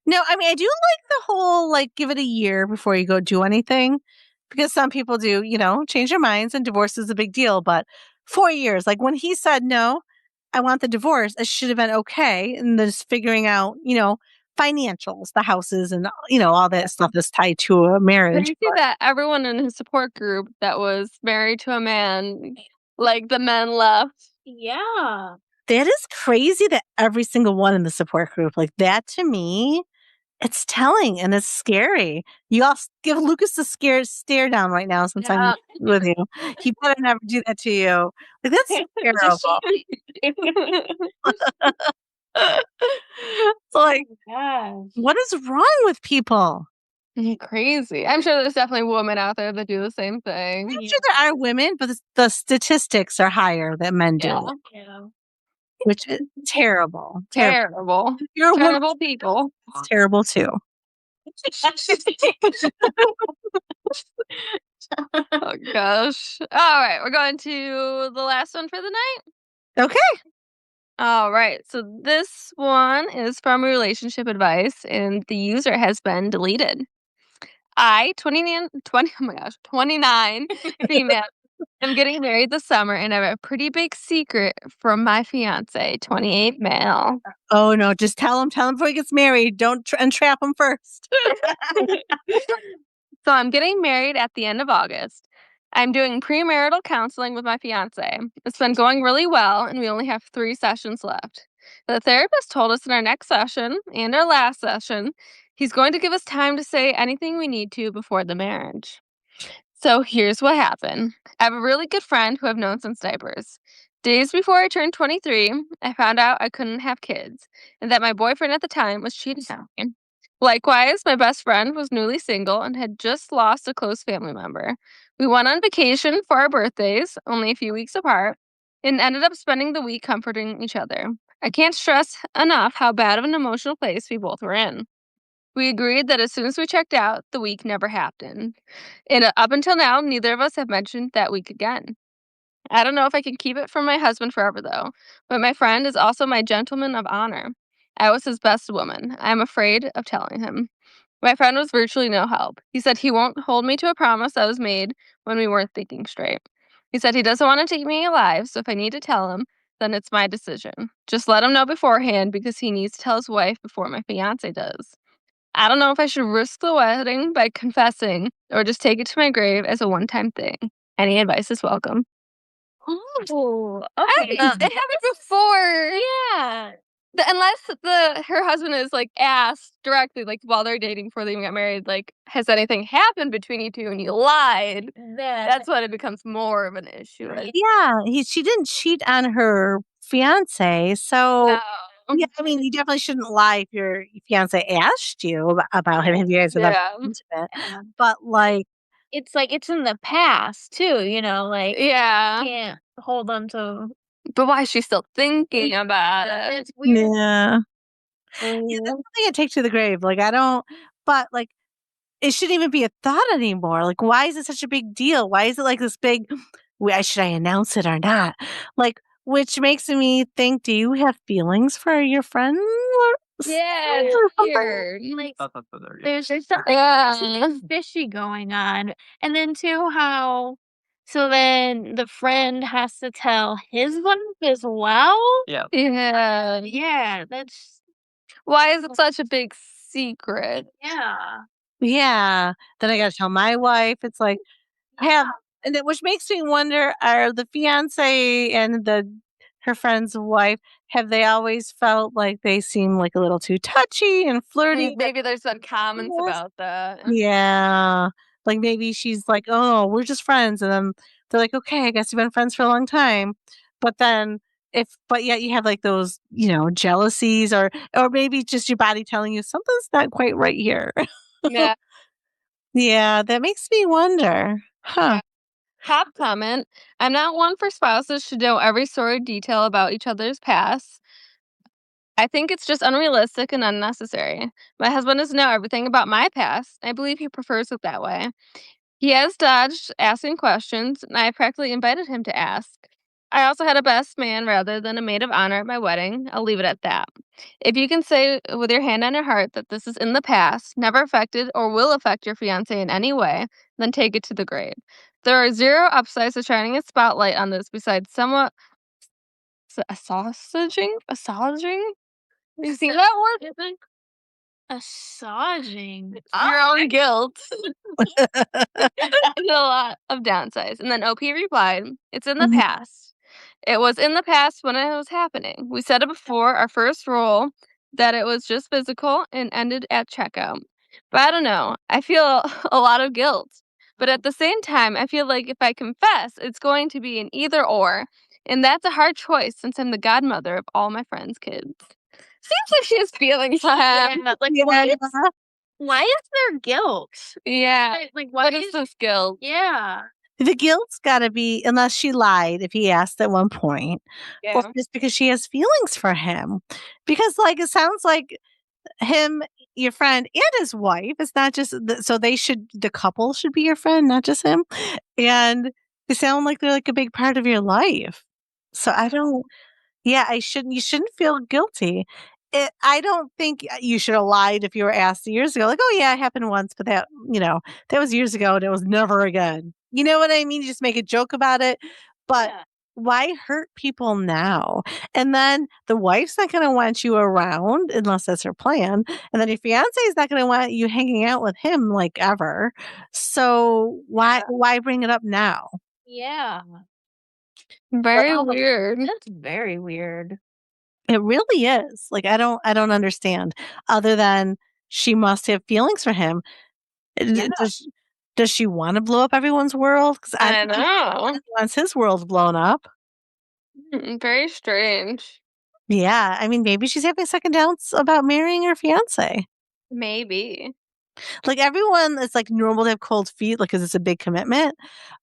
S2: No, I mean, I do like the whole give it a year before you go do anything, because some people do, change their minds and divorce is a big deal. But 4 years, when he said, no, I want the divorce, it should have been okay. And then just figuring out, financials, the houses and, all that stuff that's tied to a marriage.
S1: Crazy that everyone in his support group that was married to a man, like the men left.
S3: Yeah.
S2: That is crazy that every single one in the support group, like that to me, it's telling and it's scary. You all give Lucas a scared stare down right now since I'm with you. He better never do that to you. Like, that's terrible. It's like,
S3: Gosh.
S2: what is wrong with people?
S1: Crazy. I'm sure there's definitely women out there that do the same thing.
S2: I'm sure there are women, but the statistics are higher that men do,
S3: Yeah.
S2: which is terrible.
S1: Terrible.
S2: You're a woman,
S1: Terrible people.
S2: it's terrible too.
S1: Oh gosh. All right, we're going to the last one for the night.
S2: Okay.
S1: All right. So this one is from relationship advice and the user has been deleted. I, 29 female, am getting married this summer and I have a pretty big secret from my fiance, 28 male.
S2: Oh no, just tell him before he gets married. Don't entrap him first.
S1: So I'm getting married at the end of August. I'm doing premarital counseling with my fiance. It's been going really well, and we only have 3 sessions left. The therapist told us in our next session and our last session, he's going to give us time to say anything we need to before the marriage. So here's what happened. I have a really good friend who I've known since diapers. Days before I turned 23, I found out I couldn't have kids and that my boyfriend at the time was cheating on me. Likewise, my best friend was newly single and had just lost a close family member. We went on vacation for our birthdays, only a few weeks apart, and ended up spending the week comforting each other. I can't stress enough how bad of an emotional place we both were in. We agreed that as soon as we checked out, the week never happened. And up until now, neither of us have mentioned that week again. I don't know if I can keep it from my husband forever, though, but my friend is also my gentleman of honor. I was his best woman. I am afraid of telling him. My friend was virtually no help. He said he won't hold me to a promise that was made when we weren't thinking straight. He said he doesn't want to take me alive, so if I need to tell him, then it's my decision. Just let him know beforehand because he needs to tell his wife before my fiance does. I don't know if I should risk the wedding by confessing or just take it to my grave as a one-time thing. Any advice is welcome.
S3: Oh,
S1: I don't know. They have it before.
S3: Yeah.
S1: Unless her husband is like asked directly, like while they're dating before they even got married, like, has anything happened between you two and you lied? That's when it becomes more of an issue.
S2: Yeah, she didn't cheat on her fiance, so
S1: No.
S2: yeah, I mean, you definitely shouldn't lie if your fiance asked you about him, if you guys have ever
S1: Yeah.
S2: been intimate.
S3: Yeah.
S2: But like,
S3: It's like it's in the past too, like
S1: Yeah.
S3: can't hold on to.
S1: But why is she still thinking about it?
S3: It's weird.
S2: yeah, yeah, that's something I take to the grave. Like, I don't, but like, it shouldn't even be a thought anymore. Like, why is it such a big deal? Why is it like this big? Should I announce it or not? Like, which makes me think: do you have feelings for your friend?
S1: Yeah,
S2: or
S1: it's
S2: something?
S1: weird.
S3: Like
S4: Thought that there, yeah.
S3: there's something
S1: Yeah.
S3: fishy going on, and then too how. So then the friend has to tell his wife as well.
S4: Yeah.
S1: Yeah.
S3: Yeah, that's
S1: Why is it such a big secret?
S3: yeah.
S2: Yeah. Then I got to tell my wife. It's like, which makes me wonder: are the fiance and her friend's wife, have they always felt like they seem like a little too touchy and flirty?
S1: Maybe there's some comments
S2: Yes.
S1: about that.
S2: Yeah. Like maybe she's like, "Oh, we're just friends." And then they're like, "Okay, I guess you've been friends for a long time." But then but yet you have like those, jealousies or maybe just your body telling you something's not quite right here.
S1: Yeah.
S2: Yeah, that makes me wonder. Huh.
S1: Top comment. I'm not one for spouses to know every sordid detail about each other's past. I think it's just unrealistic and unnecessary. My husband doesn't know everything about my past. I believe he prefers it that way. He has dodged asking questions, and I practically invited him to ask. I also had a best man rather than a maid of honor at my wedding. I'll leave it at that. If you can say with your hand on your heart that this is in the past, never affected or will affect your fiance in any way, then take it to the grave. There are zero upsides to shining a spotlight on this besides somewhat a sausaging? A sausaging? You see that word?
S3: Massaging.
S1: Your own guilt. There's a lot of downsides. And then OP replied, "It's in the
S2: Mhm.
S1: past. It was in the past when it was happening. We said it before our first rule that it was just physical and ended at checkout. But I don't know. I feel a lot of guilt. But at the same time, I feel like if I confess, it's going to be an either or. And that's a hard choice since I'm the godmother of all my friends' kids." Seems like she has feelings for him.
S3: Yeah, like, why
S2: Yeah.
S3: is there guilt?
S1: Yeah.
S3: Like, why
S1: What is this guilt?
S3: Yeah.
S2: The guilt's gotta be unless she lied if he asked at one point, or
S1: Yeah.
S2: just because she has feelings for him. Because, like, it sounds like him, your friend, and his wife, it's not just so the couple should be your friend, not just him, and they sound like they're, like, a big part of your life. So I don't yeah, you shouldn't feel guilty. I don't think you should have lied if you were asked years ago, like, "Oh, yeah, it happened once, but that was years ago and it was never again." You know what I mean? You just make a joke about it, but
S3: Yeah.
S2: why hurt people now? And then the wife's not gonna want you around unless that's her plan, and then your fiance is not gonna want you hanging out with him, like, ever. So why bring it up now?
S3: Yeah.
S1: Very
S3: Wow.
S1: weird.
S3: That's very weird.
S2: It really is. Like, I don't understand other than she must have feelings for him.
S3: Yeah.
S2: Does she wanna blow up everyone's world? 'Cause I
S1: I
S2: don't think
S1: know.
S2: he wants his world blown up.
S1: Very strange.
S2: Yeah, I mean, maybe she's having second doubts about marrying her fiance.
S1: Maybe.
S2: Like, everyone it's, like, normal to have cold feet, like, 'cause it's a big commitment,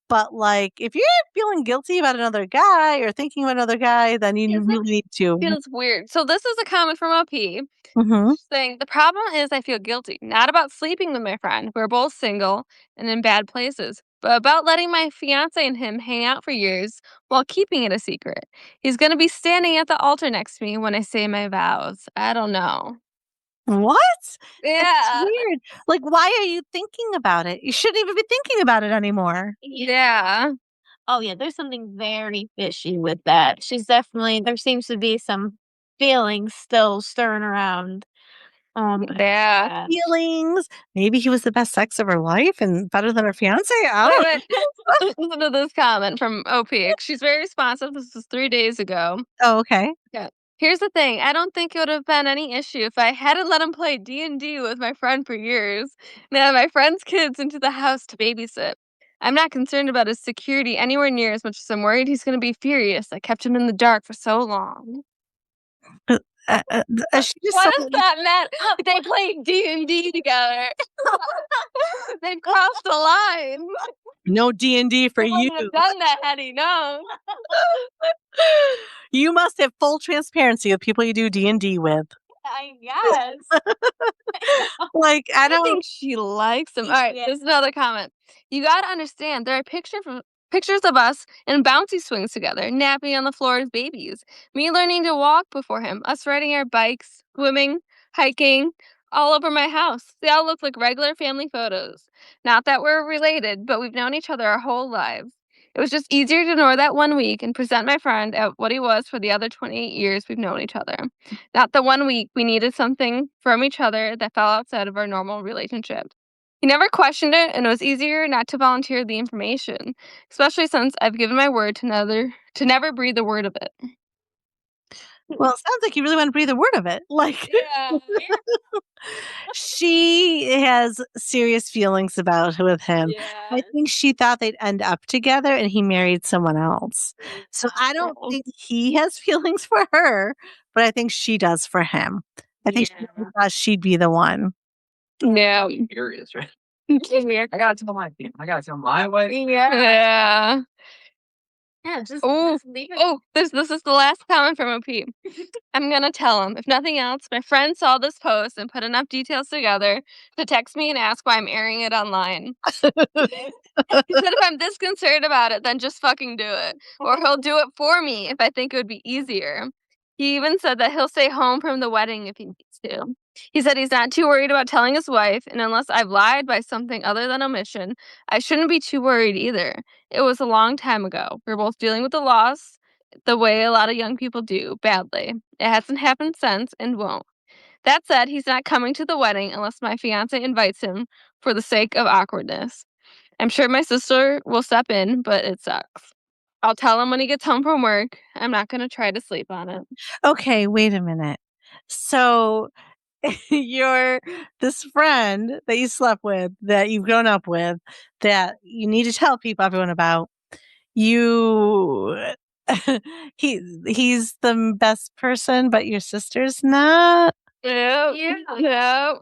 S2: but, like, if you're feeling guilty about another guy or thinking about another guy, then you
S1: Feels
S2: really need to
S1: feels weird. So this is a comment from OP
S2: Mhm.
S1: saying, "The problem is I feel guilty, not about sleeping with my friend. We're both single and in bad places, but about letting my fiance and him hang out for years while keeping it a secret. He's gonna be standing at the altar next to me when I say my vows. I don't know."
S2: What? It's
S1: Yeah.
S2: weird. Like, why are you thinking about it? You shouldn't even be thinking about it anymore.
S1: Yeah.
S3: Oh, yeah, there's something very fishy with that. There seems to be some feelings still stirring around.
S1: Yeah.
S3: That.
S2: Feelings. Maybe he was the best sex of her life and better than her fiance. I don't
S1: Wait, wait. Listen to this comment from OP. She's very responsive. This was 3 days ago.
S2: Oh, okay.
S1: Yeah. "Here's the thing, I don't think it would have been any issue if I hadn't let him play D&D with my friend for years and had my friend's kids into the house to babysit. I'm not concerned about his security anywhere near as much as I'm worried he's gonna be furious I kept him in the dark for so long."
S2: She just
S1: What
S2: so
S1: does that mean? They played D&D together. They crossed the line.
S2: no D&D for
S1: He
S2: you.
S1: wouldn't have done that had he known.
S2: You must have full transparency with people you do D&D with.
S3: I guess.
S2: Like, I
S1: I
S2: don't
S1: think she likes him. Alright,
S3: Yeah.
S1: there's another comment. "You gotta understand, there are pictures of us in bouncy swings together, napping on the floor as babies, me learning to walk before him, us riding our bikes, swimming, hiking, all over my house. They all look like regular family photos. Not that we're related, but we've known each other our whole lives. It was just easier to ignore that 1 week and present my friend at what he was for the other 28 years we've known each other. Not the 1 week we needed something from each other that fell outside of our normal relationship. He never questioned it, and it was easier not to volunteer the information, especially since I've given my word to never breathe a word of it."
S2: well, it sounds like you really wanna breathe a word of it. Like
S1: Yeah.
S2: she has serious feelings about with him.
S1: Yeah.
S2: I think she thought they'd end up together and he married someone else. So I don't
S1: Oh.
S2: think he has feelings for her, but I think she does for him. I think she
S3: Yeah.
S2: thought she'd be the one.
S1: No.
S4: Curious, right?
S1: Yeah.
S4: I gotta tell my wife.
S1: Yeah.
S3: Yeah, just
S1: Oh,
S3: leave it.
S1: oh, this is the last comment from OP. "I'm gonna tell him. If nothing else, my friend saw this post and put enough details together to text me and ask why I'm airing it online. He said if I'm this concerned about it, then just fucking do it. Or he'll do it for me if I think it would be easier. He even said that he'll stay home from the wedding if he needs to. He said he's not too worried about telling his wife, and unless I've lied by something other than omission, I shouldn't be too worried either. It was a long time ago. We're both dealing with the loss the way a lot of young people do, badly. It hasn't happened since and won't. That said, he's not coming to the wedding unless my fiance invites him for the sake of awkwardness. I'm sure my sister will step in, but it sucks. I'll tell him when he gets home from work. I'm not going to try to sleep on it.
S2: Okay, wait a minute. So your this friend that you slept with, that you've grown up with, that you need to tell everyone about, you he's the best person, but your sister's not.
S1: Yep. Yep.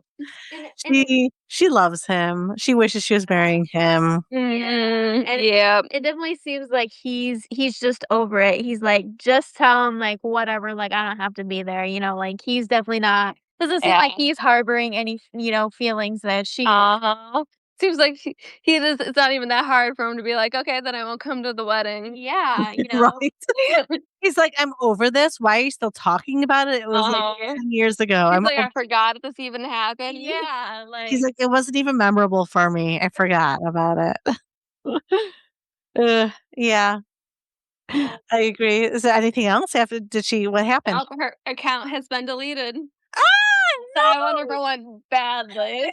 S2: She loves him. She wishes she was marrying him.
S1: Mm-hmm.
S3: And
S1: Yep.
S3: it definitely seems like he's just over it. He's like, just tell him like whatever, like I don't have to be there, like he's definitely not doesn't seem like he's harboring any, feelings that she
S1: Seems like he just, it's not even that hard for him to be like, okay, then I won't come to the wedding.
S3: Yeah,
S2: Right. He's like, I'm over this. Why are you still talking about it? It was like 10 years ago.
S1: He's
S2: I'm
S1: like, I forgot this even happened.
S3: Yeah,
S2: He's like, it wasn't even memorable for me. I forgot about it. Yeah, I agree. Is there anything else after? What happened?
S1: Her account has been deleted.
S2: Ah,
S1: So I wonder if it went badly.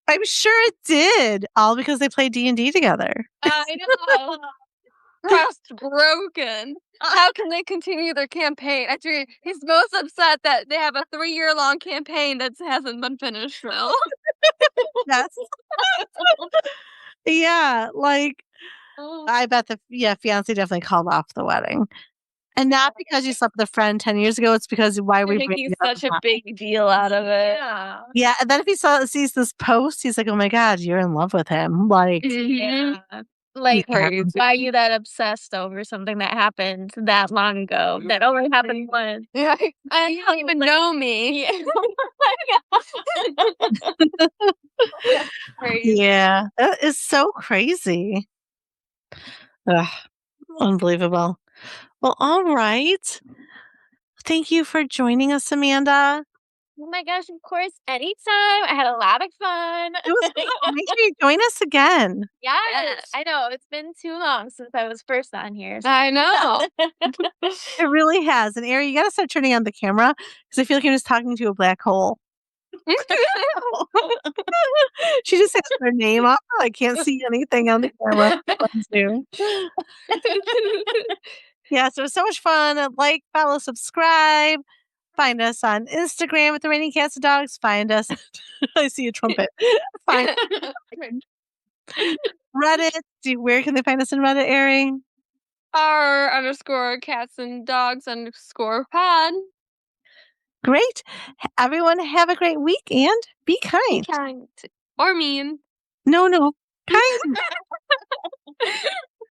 S2: I'm sure it did. All because they played D&D together.
S1: I know. Trust broken. How can they continue their campaign? Actually, he's most upset that they have a 3-year-long campaign that hasn't been finished still.
S2: Yes. Yeah, like
S1: Oh.
S2: I bet fiance definitely called off the wedding. And not because you slept with a friend 10 years ago, it's because why
S1: They're
S2: we
S1: making
S2: bringing it up
S1: such a
S2: now?
S1: big deal out of it.
S3: Yeah.
S2: Yeah, and then if he sees this post, he's like, "Oh my god, you're in love with him." Like,
S3: Yeah.
S2: you
S3: Like,
S2: have
S3: why are you that obsessed over something that happened that long ago? That only happened once.
S1: Yeah, I don't even know me.
S3: Yeah.
S1: Crazy.
S2: Yeah, that is so crazy. Ugh, unbelievable. Well, all right. Thank you for joining us, Amanda.
S3: Oh my gosh, of course, anytime. I had a lot of fun.
S2: It was fun. Make sure you join us again.
S3: Yes, I know. It's been too long since I was first on here.
S1: I know.
S2: It really has. And Ari, you got to start turning on the camera because I feel like I'm just talking to a black hole. She just has her name up. I can't see anything on the camera. Yeah, so it was so much fun. Like, follow, subscribe. Find us on Instagram at the Raining Cats and Dogs. Find us. I see a trumpet. Find Reddit. Where can they find us in Reddit, Ari?
S1: R_cats and dogs _pod.
S2: Great. Everyone have a great week and be kind.
S1: Be kind. Or mean.
S2: No. Kind.